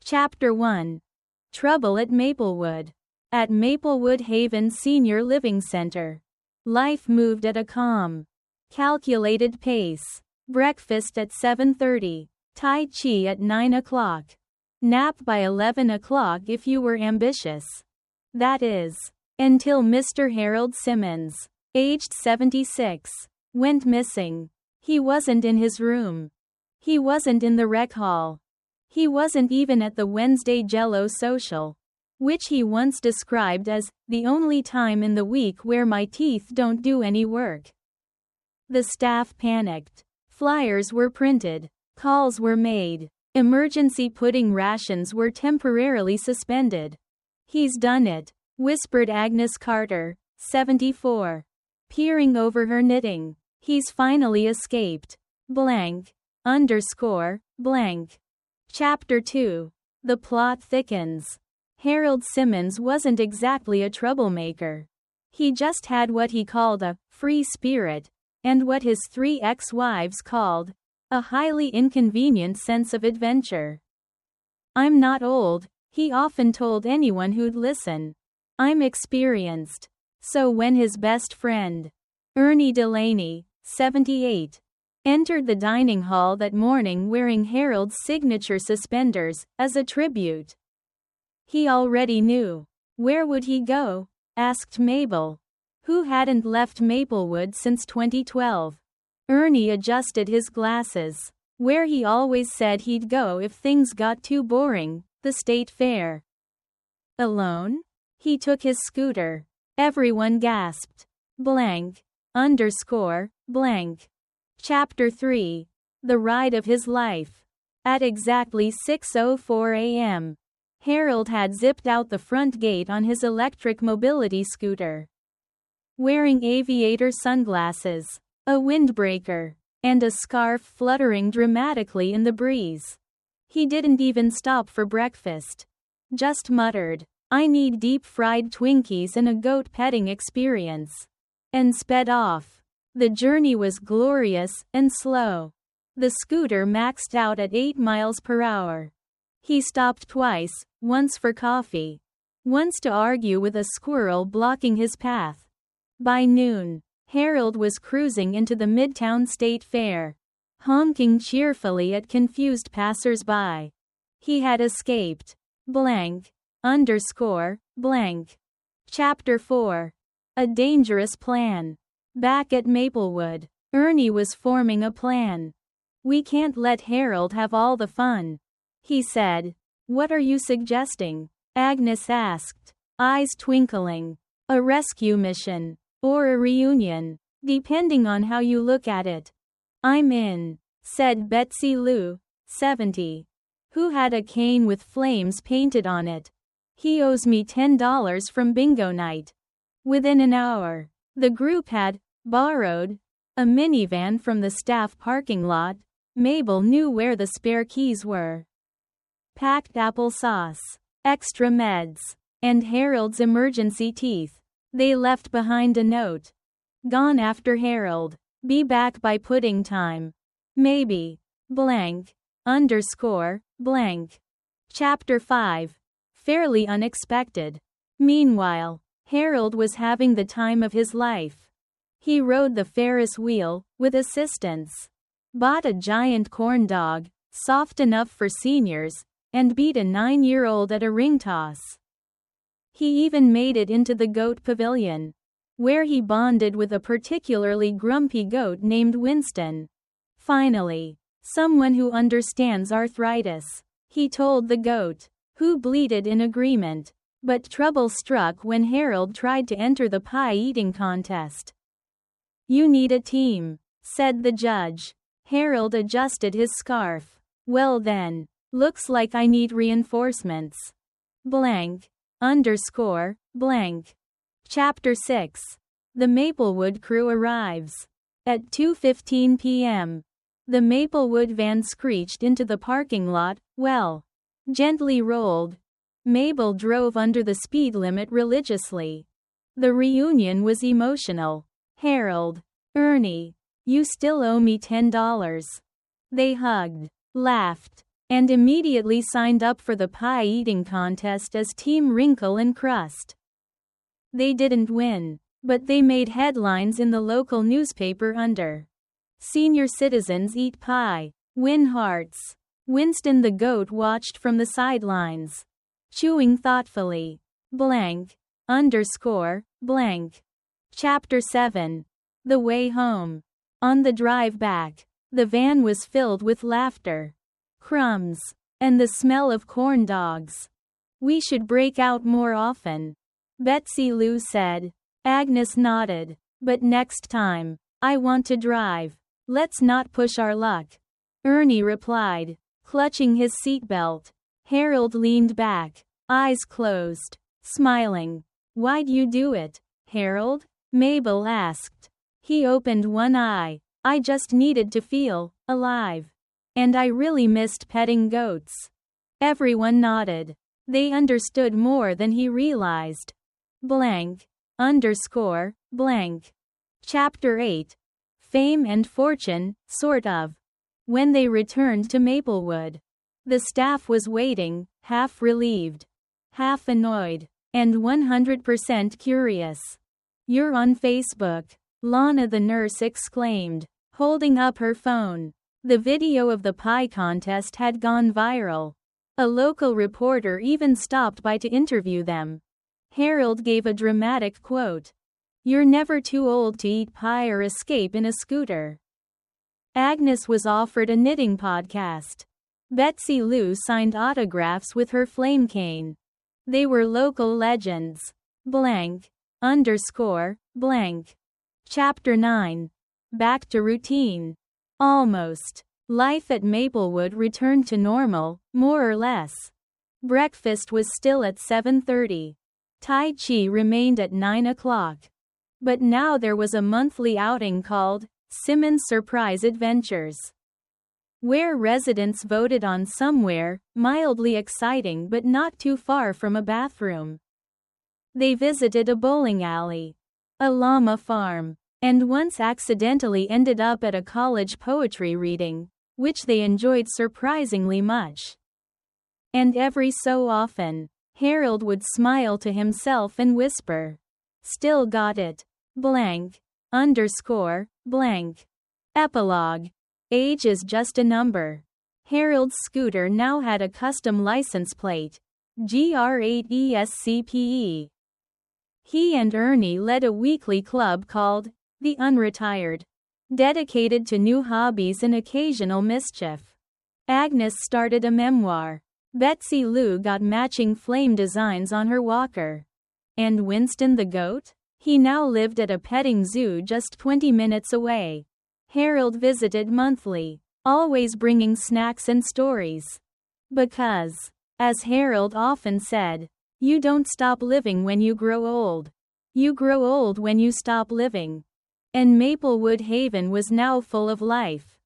Chapter 1. Trouble at Maplewood. At Maplewood Haven Senior Living Center, life moved at a calm, calculated pace. Breakfast at 7:30, Tai Chi at 9 o'clock, nap by 11 o'clock if you were ambitious. That is, until Mr. Harold Simmons, aged 76, went missing. He wasn't in his room. He wasn't in the rec hall. He wasn't even at the Wednesday Jello social, which he once described as the only time in the week where my teeth don't do any work. The staff panicked. Flyers were printed. Calls were made. Emergency pudding rations were temporarily suspended. "He's done it," whispered Agnes Carter, 74, peering over her knitting. "He's finally escaped. Blank. Underscore. Blank." Chapter 2. The plot thickens. Harold Simmons wasn't exactly a troublemaker. He just had what he called a free spirit, and what his 3 ex-wives called a highly inconvenient sense of adventure. "I'm not old," he often told anyone who'd listen. "I'm experienced." So when his best friend, Ernie Delaney, 78, entered the dining hall that morning wearing Harold's signature suspenders as a tribute, he already knew. "Where would he go?" asked Mabel, who hadn't left Maplewood since 2012. Ernie adjusted his glasses. "Where he always said he'd go if things got too boring, the state fair." "Alone?" "He took his scooter." Everyone gasped. Blank. Underscore. Blank. Chapter 3. The ride of his life. At exactly 6:04 a.m., Harold had zipped out the front gate on his electric mobility scooter. Wearing aviator sunglasses, a windbreaker, and a scarf fluttering dramatically in the breeze. He didn't even stop for breakfast. Just muttered, "I need deep-fried Twinkies and a goat-petting experience," and sped off. The journey was glorious and slow. The scooter maxed out at 8 miles per hour. He stopped twice, once for coffee, once to argue with a squirrel blocking his path. By noon, Harold was cruising into the Midtown State Fair, honking cheerfully at confused passers-by. He had escaped. Blank. Underscore. Blank. Chapter 4. A dangerous plan. Back at Maplewood, Ernie was forming a plan. "We can't let Harold have all the fun," he said. "What are you suggesting?" Agnes asked, eyes twinkling. "A rescue mission. Or a reunion. Depending on how you look at it." "I'm in," said Betsy Lou, 70, who had a cane with flames painted on it. "He owes me $10 from bingo night." Within an hour, the group had borrowed a minivan from the staff parking lot. Mabel knew where the spare keys were. Packed applesauce, extra meds, and Harold's emergency teeth. They left behind a note. "Gone after Harold. Be back by pudding time. Maybe. Blank. Underscore. Blank." Chapter 5. Fairly unexpected. Meanwhile, Harold was having the time of his life. He rode the Ferris wheel, with assistance, bought a giant corn dog, soft enough for seniors, and beat a 9-year-old at a ring toss. He even made it into the goat pavilion, where he bonded with a particularly grumpy goat named Winston. "Finally, someone who understands arthritis," he told the goat, who bleated in agreement. But trouble struck when Harold tried to enter the pie-eating contest. "You need a team," said the judge. Harold adjusted his scarf. "Well then, looks like I need reinforcements." Blank. Underscore. Blank. Chapter 6. The Maplewood crew arrives. At 2:15 p.m., the Maplewood van screeched into the parking lot, gently rolled. Mabel drove under the speed limit religiously. The reunion was emotional. "Harold. Ernie. You still owe me $10. They hugged, laughed, and immediately signed up for the pie eating contest as Team Wrinkle and Crust. They didn't win, but they made headlines in the local newspaper under "Senior Citizens Eat Pie, Win Hearts." Winston the goat watched from the sidelines, chewing thoughtfully. __. Chapter 7. The Way Home. On the drive back, the van was filled with laughter, crumbs, and the smell of corn dogs. "We should break out more often," Betsy Lou said. Agnes nodded. "But next time, I want to drive. Let's not push our luck," Ernie replied, clutching his seatbelt. Harold leaned back, eyes closed, smiling. "Why'd you do it, Harold?" Mabel asked. He opened one eye. "I just needed to feel alive. And I really missed petting goats." Everyone nodded. They understood more than he realized. __. Chapter 8. Fame and fortune, sort of. When they returned to Maplewood, the staff was waiting, half relieved, half annoyed, and 100% curious. "You're on Facebook," Lana the nurse exclaimed, holding up her phone. The video of the pie contest had gone viral. A local reporter even stopped by to interview them. Harold gave a dramatic quote. "You're never too old to eat pie or escape in a scooter." Agnes was offered a knitting podcast. Betsy Lou signed autographs with her flame cane. They were local legends. __. Chapter 9. Back to routine. Almost. Life at Maplewood returned to normal, more or less. Breakfast was still at 7:30. Tai Chi remained at 9 o'clock. But now there was a monthly outing called Simmons Surprise Adventures, where residents voted on somewhere mildly exciting but not too far from a bathroom. They visited a bowling alley, a llama farm, and once accidentally ended up at a college poetry reading, which they enjoyed surprisingly much. And every so often, Harold would smile to himself and whisper, "Still got it. __. Epilogue. Age is just a number. Harold's scooter now had a custom license plate, GR8ESCPE. He and Ernie led a weekly club called The Unretired, dedicated to new hobbies and occasional mischief. Agnes started a memoir. Betsy Lou got matching flame designs on her walker. And Winston the goat? He now lived at a petting zoo just 20 minutes away. Harold visited monthly, always bringing snacks and stories. Because, as Harold often said, you don't stop living when you grow old. You grow old when you stop living. And Maplewood Haven was now full of life.